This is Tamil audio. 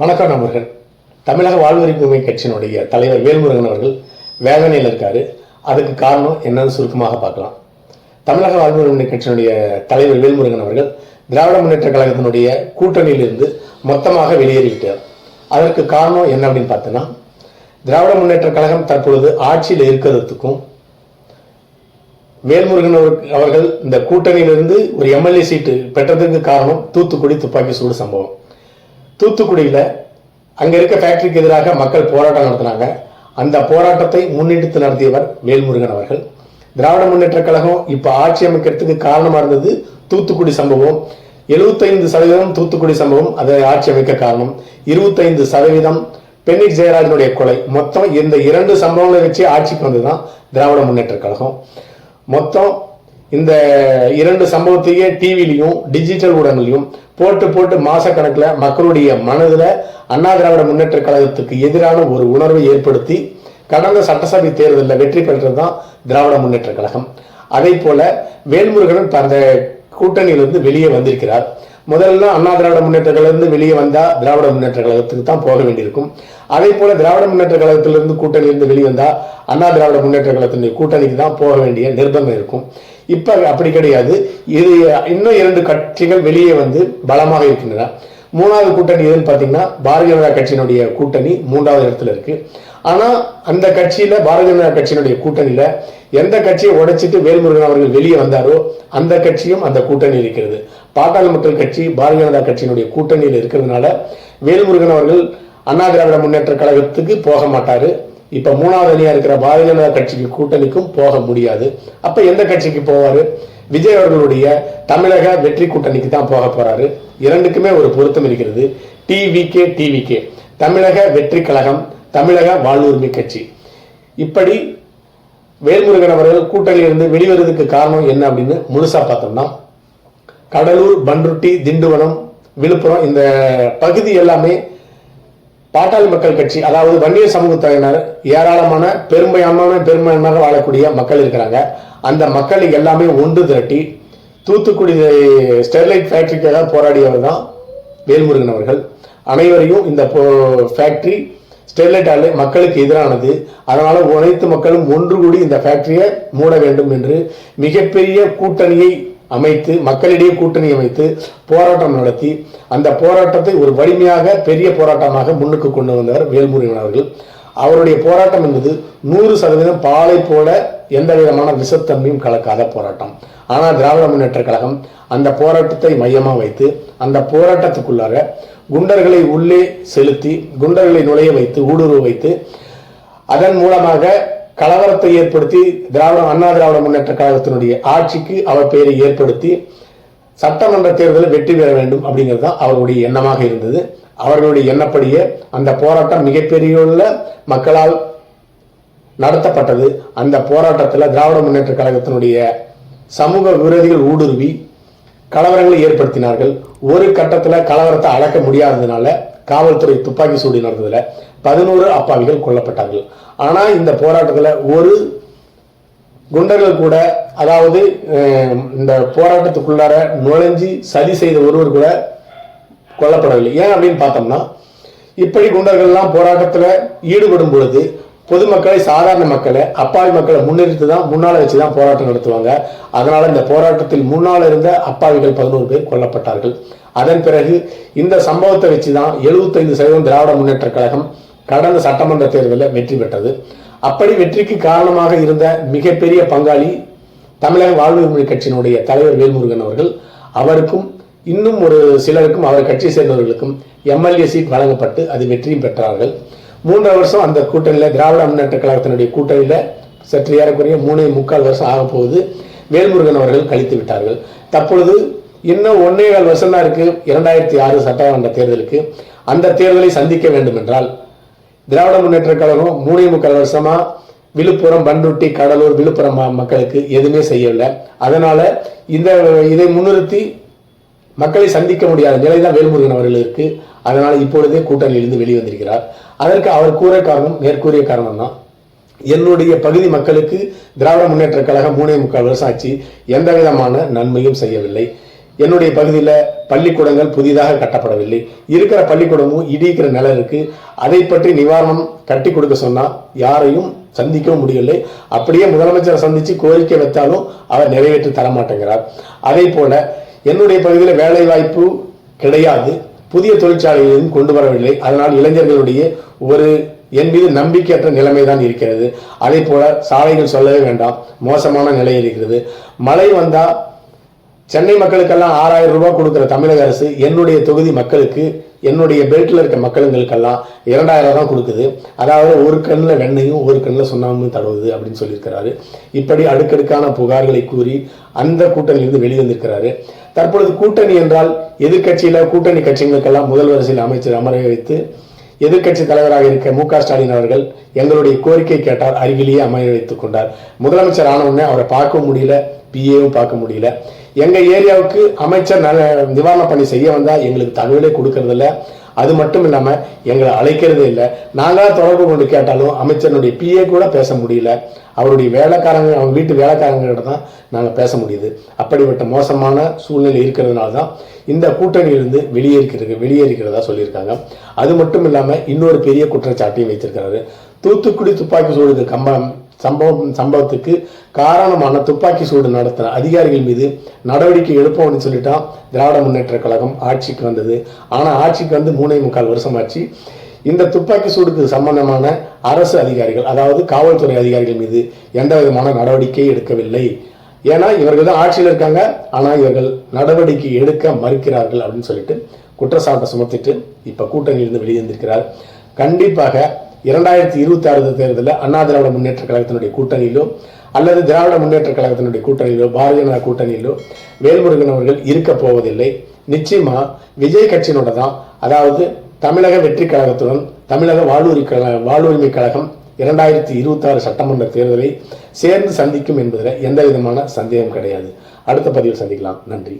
வணக்கம் நண்பர்கள். தமிழக வாழ்வுரிமை கட்சியினுடைய தலைவர் வேல்முருகன் அவர்கள் வேதனையில் இருக்காரு. அதுக்கு காரணம் என்னன்னு சுருக்கமாக பார்க்கலாம். தமிழக வாழ்வுரிமை கட்சியினுடைய தலைவர் வேல்முருகன் அவர்கள் திராவிட முன்னேற்ற கழகத்தினுடைய கூட்டணியிலிருந்து மொத்தமாக வெளியேறிவிட்டார். அதற்கு காரணம் என்ன அப்படின்னு பார்த்தோன்னா, திராவிட முன்னேற்ற கழகம் தற்பொழுது ஆட்சியில் இருக்கிறதுக்கும் வேல்முருகன் அவர்கள் இந்த கூட்டணியிலிருந்து ஒரு எம்எல்ஏ சீட்டு பெற்றதுக்கு காரணம் தூத்துக்குடி துப்பாக்கி சூடு சம்பவம். தூத்துக்குடியில் அங்கே இருக்க ஃபேக்டரிக்கு எதிராக மக்கள் போராட்டம் நடத்தினாங்க. அந்த போராட்டத்தை முன்னெடுத்து நடத்தியவர் வேல்முருகன் அவர்கள். திராவிட முன்னேற்ற கழகம் இப்போ ஆட்சி அமைக்கிறதுக்கு காரணமாக இருந்தது தூத்துக்குடி சம்பவம். 75% தூத்துக்குடி சம்பவம் அதை ஆட்சி அமைக்க காரணம். 25% பென்னிக் ஜெயராஜனுடைய கொலை. மொத்தம் இந்த 2 சம்பவங்களை வச்சு ஆட்சிக்கு வந்ததுதான் திராவிட முன்னேற்ற கழகம். மொத்தம் இந்த 2 சம்பவத்தையே டிவிலையும் டிஜிட்டல் ஊடகங்களையும் போட்டு மாசக்கணக்கில் மக்களுடைய மனதில் அண்ணா திராவிட முன்னேற்ற கழகத்துக்கு எதிரான ஒரு உணர்வை ஏற்படுத்தி கடந்த சட்டசபை தேர்தலில் வெற்றி பெற்றது தான் திராவிட முன்னேற்ற கழகம். அதே போல வேல்முருகன் அந்த கூட்டணியிலிருந்து வெளியே வந்திருக்கிறார். முதல்ல அண்ணா திராவிட முன்னேற்ற கழகத்திலிருந்து வெளியே வந்தால் திராவிட முன்னேற்ற கழகத்துக்கு தான் போக வேண்டியிருக்கும். அதே போல திராவிட முன்னேற்ற கழகத்திலிருந்து கூட்டணியிலிருந்து வெளியே வந்தால் அண்ணா திராவிட முன்னேற்ற கழகத்தினுடைய கூட்டணிக்கு தான் போக வேண்டிய நிர்பந்தம் இருக்கும். இப்ப அப்படி கிடையாது. இது இன்னும் 2 கட்சிகள் வெளியே வந்து பலமாக இருக்கின்றன. 3வது கூட்டணி எதுன்னு பாத்தீங்கன்னா பாரதிய ஜனதா கட்சியினுடைய கூட்டணி 3வது இடத்துல இருக்கு. ஆனா அந்த கட்சியில பாரதிய ஜனதா கட்சியினுடைய கூட்டணியில எந்த கட்சியை உடைச்சிட்டு வேல்முருகன் அவர்கள் வெளியே வந்தாரோ அந்த கட்சியும் அந்த கூட்டணி இருக்கிறது. பாட்டாளி மக்கள் கட்சி பாரதிய ஜனதா கட்சியினுடைய கூட்டணியில் இருக்கிறதுனால வேல்முருகன் அவர்கள் அண்ணா திராவிட முன்னேற்ற கழகத்துக்கு போக மாட்டாரு. இப்ப 3வது அணியா இருக்கிற பாரதிய ஜனதா கட்சிக்கு கூட்டணிக்கும் போக முடியாது. அப்ப எந்த கட்சிக்கு போவாரு? விஜய் அவர்களுடைய தமிழக வெற்றி கூட்டணிக்கு தான் போக போறாரு. 2க்குமே ஒரு பொருத்தம் இருக்கிறது. டிவிகே தமிழக வெற்றி கழகம், தமிழக வாழ்வுரிமை கட்சி. இப்படி வேல்முருகன் அவர்கள் கூட்டணியிலிருந்து வெளிவருவதற்கு காரணம் என்ன அப்படின்னு முழுசா பார்த்தோம்னா, கடலூர், பண்ருட்டி, திண்டுவனம், விழுப்புரம் இந்த பகுதி எல்லாமே பாட்டாளி மக்கள் கட்சி, அதாவது வன்னியர் சமூகத்தினர் ஏராளமான பெரும்பான்மையாக வாழக்கூடிய மக்கள் இருக்கிறாங்க. அந்த மக்களை எல்லாமே ஒன்று திரட்டி தூத்துக்குடி ஸ்டெர்லைட் ஃபேக்டரிக்காக போராடியவர் தான் வேல்முருகன் அவர்கள். அனைவரையும் இந்த ஃபேக்டரி ஸ்டெர்லைட் ஆலை மக்களுக்கு எதிரானது, அதனால அனைத்து மக்களும் ஒன்று கூடி இந்த ஃபேக்டரியை மூட வேண்டும் என்று மிகப்பெரிய கூட்டணியை அமைத்து, மக்களிடையே கூட்டணி அமைத்து போராட்டம் நடத்தி அந்த போராட்டத்தை ஒரு வலிமையாக பெரிய போராட்டமாக முன்னுக்கு கொண்டு வந்தவர் வேல்முருகன் அவர்கள். அவருடைய போராட்டம் என்பது 100% பாலை போல எந்த விதமான விஷத்தன்மையும் கலக்காத போராட்டம். ஆனால் திராவிட முன்னேற்ற கழகம் அந்த போராட்டத்தை மையமாக வைத்து அந்த போராட்டத்துக்குள்ளாக குண்டர்களை உள்ளே செலுத்தி, குண்டர்களை நுழைய வைத்து, ஊடுருவ வைத்து, அதன் மூலமாக கலவரத்தை ஏற்படுத்தி அண்ணா திராவிட முன்னேற்ற கழகத்தினுடைய ஆட்சிக்கு அவர் பெயரை ஏற்படுத்தி சட்டமன்ற தேர்தலில் வெற்றி பெற வேண்டும் அப்படிங்கிறது தான் அவர்களுடைய எண்ணமாக இருந்தது. அவர்களுடைய எண்ணப்படியே அந்த போராட்டம் மிகப்பெரிய மக்களால் நடத்தப்பட்டது. அந்த போராட்டத்தில் திராவிட முன்னேற்ற கழகத்தினுடைய சமூக விரோதிகள் ஊடுருவி கலவரங்களை ஏற்படுத்தினார்கள். ஒரு கட்டத்தில் கலவரத்தை அடக்க முடியாததுனால காவல்துறை துப்பாக்கி சூடு நடந்ததுல 11 அப்பாவிகள் கொல்லப்பட்டார்கள். ஆனா இந்த போராட்டத்தில் ஒரு குண்டர்கள் கூட, அதாவது இந்த போராட்டத்துக்குள்ளார நுழைஞ்சி சதி செய்த ஒருவர் கூட கொல்லப்படவில்லை. ஏன் அப்படின்னு பார்த்தோம்னா, இப்படி குண்டர்கள்லாம் போராட்டத்தில் ஈடுபடும் பொழுது பொதுமக்களை, சாதாரண மக்களை, அப்பாவி மக்களை முன்னிறுத்தி தான் முன்னால வச்சுதான் போராட்டம் நடத்துவாங்க. அதனால இந்த போராட்டத்தில் முன்னால் இருந்த அப்பாவிகள் 11 பேர் கொல்லப்பட்டார்கள். அதன் பிறகு இந்த சம்பவத்தை வச்சுதான் 75% திராவிட முன்னேற்ற கழகம் கடந்த சட்டமன்ற தேர்தலில் வெற்றி பெற்றது. அப்படி வெற்றிக்கு காரணமாக இருந்த மிகப்பெரிய பங்காளி தமிழக வாழ்வுரிமை கட்சியினுடைய தலைவர் வேல்முருகன் அவர்கள். அவருக்கும் இன்னும் ஒரு சிலருக்கும் அவர் கட்சியை சேர்ந்தவர்களுக்கும் எம்எல்ஏ சீட் வழங்கப்பட்டு அது வெற்றியும் பெற்றார்கள். 3 வருஷம் அந்த கூட்டணியில், திராவிட முன்னேற்ற கழகத்தினுடைய கூட்டணியில் சற்று ஏறக்குறைய 3.25 வருஷம் ஆக போகுது வேல்முருகன் அவர்கள் கழித்து விட்டார்கள். தற்பொழுது இன்னும் 1.25 வருஷம் தான் இருக்கு 2006 சட்டமன்ற தேர்தலுக்கு. அந்த தேர்தலை சந்திக்க வேண்டும் என்றால் திராவிட முன்னேற்ற கழகம் 3.25 வருஷமா விழுப்புரம், பண்ருட்டி, கடலூர், விழுப்புரம் மக்களுக்கு எதுவுமே செய்யவில்லை. அதனால இதை முன்னிறுத்தி மக்களை சந்திக்க முடியாத நிலைதான் வேல்முருகன் அவர்கள் இருக்கு. அதனால இப்பொழுதே கூட்டணியிலிருந்து வெளிவந்திருக்கிறார். அதற்கு அவர் மேற்கூறிய காரணம் தான், என்னுடைய பகுதி மக்களுக்கு திராவிட முன்னேற்ற கழகம் 3.25 வருஷம் ஆச்சு, எந்த விதமான நன்மையும் செய்யவில்லை. என்னுடைய பகுதியில் பள்ளிக்கூடங்கள் புதிதாக கட்டப்படவில்லை. இருக்கிற பள்ளிக்கூடமும் இடிக்கிற நிலை இருக்கு. அதை பற்றி நிவாரணம் கட்டி கொடுக்க சொன்னா யாரையும் சந்திக்கவும் முடியவில்லை. அப்படியே முதலமைச்சரை சந்திச்சு கோரிக்கை வைத்தாலும் அவர் நிறைவேற்றி தரமாட்டேங்கிறார். அதே போல என்னுடைய பகுதியில் வேலை வாய்ப்பு கிடையாது, புதிய தொழிற்சாலைகளையும் கொண்டு வரவில்லை. அதனால் இளைஞர்களுடைய ஒரு என் மீது நம்பிக்கையற்ற நிலைமை தான் இருக்கிறது. அதே போல சாலைகள் சொல்லவே வேண்டாம், மோசமான நிலை இருக்கிறது. மழை வந்தா சென்னை மக்களுக்கெல்லாம் 6000 ரூபாய் கொடுக்குற தமிழக அரசு என்னுடைய தொகுதி மக்களுக்கு, என்னுடைய பெல்ட்ல இருக்க மக்களுங்களுக்கெல்லாம் 2000 தான் கொடுக்குது. அதாவது ஒரு கண்ணில் வெண்ணையும் ஒரு கண்ணில் சுண்ணாமும் தடவுது அப்படின்னு சொல்லியிருக்கிறாரு. இப்படி அடுக்கடுக்கான புகார்களை கூறி அந்த கூட்டணியிலிருந்து வெளிவந்திருக்கிறாரு. தற்பொழுது கூட்டணி என்றால் எதிர்கட்சியில கூட்டணி கட்சிகளுக்கெல்லாம் முதல் வரிசையில் அமைச்சர் அமர வைத்து எதிர்கட்சி தலைவராக இருக்க மு.க. ஸ்டாலின் அவர்கள் எங்களுடைய கோரிக்கை கேட்டார், அருகிலேயே அமைய வைத்துக் கொண்டார். முதலமைச்சர் ஆன உடனே அவரை பார்க்க முடியல, பிஏவும் பார்க்க முடியல. எங்க ஏரியாவுக்கு அமைச்சர் நிவாரண பணி செய்ய வந்தா எங்களுக்கு தகவலே கொடுக்கறது இல்லை. அது மட்டும் இல்லாம எங்களை அழைக்கிறதே இல்லை. நாங்களா தொடர்பு கொண்டு கேட்டாலும் அமைச்சருடைய பிஏ கூட பேச முடியல. அவருடைய வேலைக்காரங்க, அவங்க வீட்டு வேலைக்காரங்கிட்ட தான் நாங்கள் பேச முடியுது. அப்படிப்பட்ட மோசமான சூழ்நிலை இருக்கிறதுனால தான் இந்த கூட்டணியிலிருந்து வெளியேறிக்கிறதா சொல்லியிருக்காங்க. அது மட்டும் இல்லாமல் இன்னொரு பெரிய குற்றச்சாட்டையும் வைத்திருக்கிறாரு. தூத்துக்குடி துப்பாக்கி சூடு சம்பவத்துக்கு காரணமான துப்பாக்கி சூடு நடத்தின அதிகாரிகள் மீது நடவடிக்கை எடுப்போம்னு சொல்லிட்டான் திராவிட முன்னேற்ற கழகம் ஆட்சிக்கு வந்தது. ஆனால் ஆட்சிக்கு வந்து 3.25 வருஷம் ஆச்சு. இந்த துப்பாக்கி சூடுக்கு சம்பந்தமான அரசு அதிகாரிகள், அதாவது காவல்துறை அதிகாரிகள் மீது எந்த விதமான நடவடிக்கை எடுக்கவில்லை. ஏன்னா இவர்கள் தான் ஆட்சியில் இருக்காங்க, ஆனால் இவர்கள் நடவடிக்கை எடுக்க மறுக்கிறார்கள் அப்படின்னு சொல்லிட்டு குற்றச்சாட்டை சுமத்திட்டு இப்ப கூட்டணியிலிருந்து வெளியேந்திருக்கிறார். கண்டிப்பாக 2026 தேர்தலில் அண்ணா திராவிட முன்னேற்ற கழகத்தினுடைய கூட்டணியிலோ அல்லது திராவிட முன்னேற்ற கழகத்தினுடைய கூட்டணியிலோ பாரதிய ஜனதா கூட்டணியிலோ வேல்முருகன் அவர்கள் இருக்க போவதில்லை. நிச்சயமா விஜய் கட்சியினோட தான், அதாவது தமிழக வெற்றி கழகத்துடன் தமிழக வாழ்வுரிமை கழகம் 2026 சட்டமன்ற தேர்தலை சேர்ந்து சந்திக்கும் என்பதில் எந்த விதமான சந்தேகம் கிடையாது. அடுத்த பதிவில் சந்திக்கலாம். நன்றி.